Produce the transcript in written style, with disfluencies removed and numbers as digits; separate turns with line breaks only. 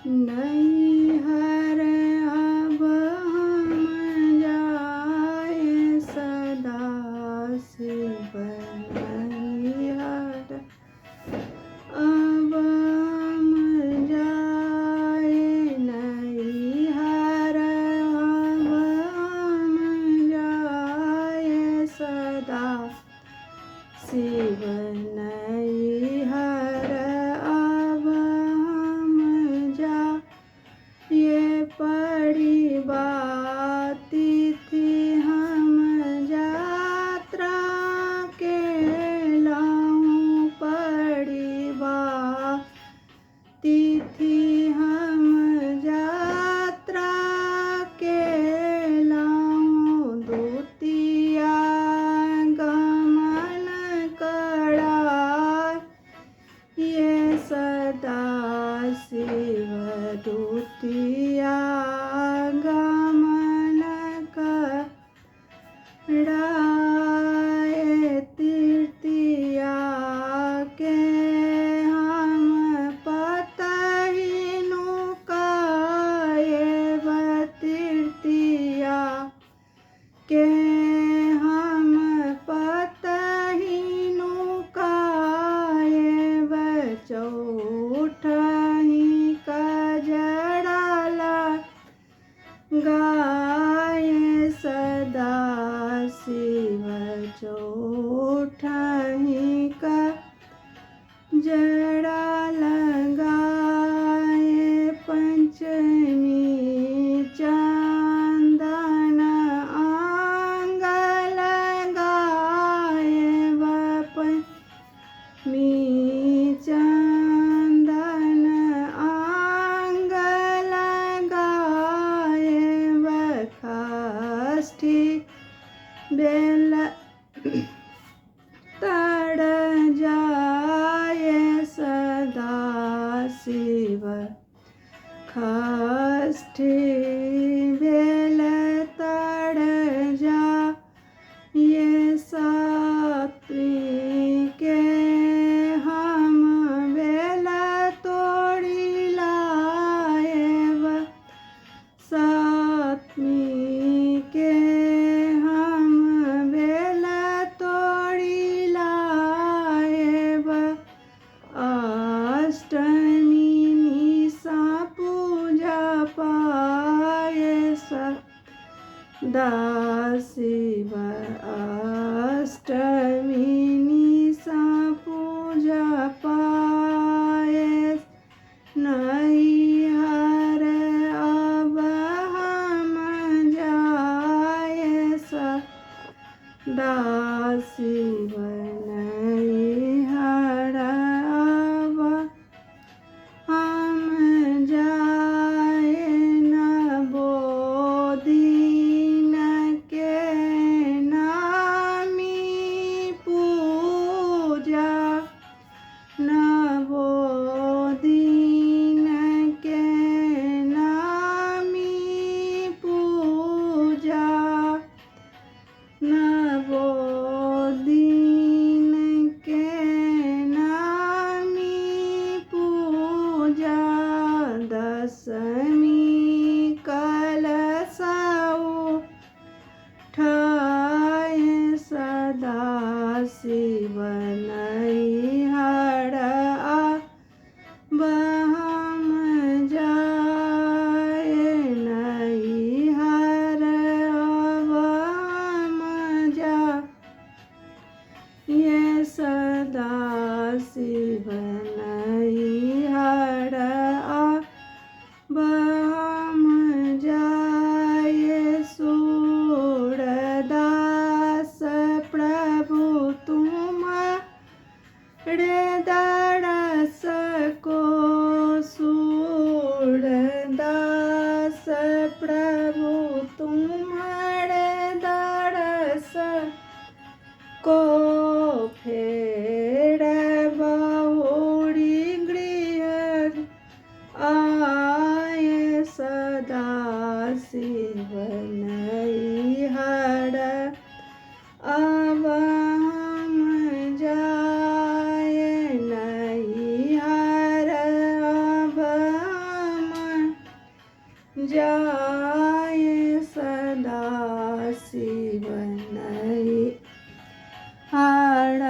नैहर अब हम जाए सदा शिव नैहर अब हम जाए नैहर अब हम जाए सदा शिव नैहर अब हम जा ये पड़ी बाती थी हम यात्रा के लाऊं पड़ी बाती थी हम यात्रा के लाऊं दूतिया गमन कड़ा ये सदा शिव दूतिया गमन कराए तृतीया के हम पतहीनु काए तृतीया के हम पतहीनु काए चौठही कजड़ाला गाए सदा शिव चौठही कजड़ा लगाए पंचमी चंदन आंग लगाए पंचमी चंदन आंग लगाए षष्ठी बेल तड़ जाए सदा शिव षष्ठी बेल तड़ जा ये सप्तमी के हम बेल तोड़ी लाए सप्तमी के हम बेल तोड़ी लाए अष्टमी निशा पूजा पाए सदा शिव अष्टमी निशा पूजा पाए नैहर अब हम जाए सदा शिव नैहर अब हम जाए नवो दिन के नामी पूजा नवो दिन के नामी पूजा नवो दिन के नामी पूजा दशमी कलशऊ ठाए सदा शिव नैहर अब हम जाए नैहर अब हम जा ये सदा शिव नैहर अब हम जाए सूरदास प्रभु तुम्हारे दरस को सूरदास प्रभु तुम्हारे दरस को फेर बहु जाय सदा शिव नहीं हाड़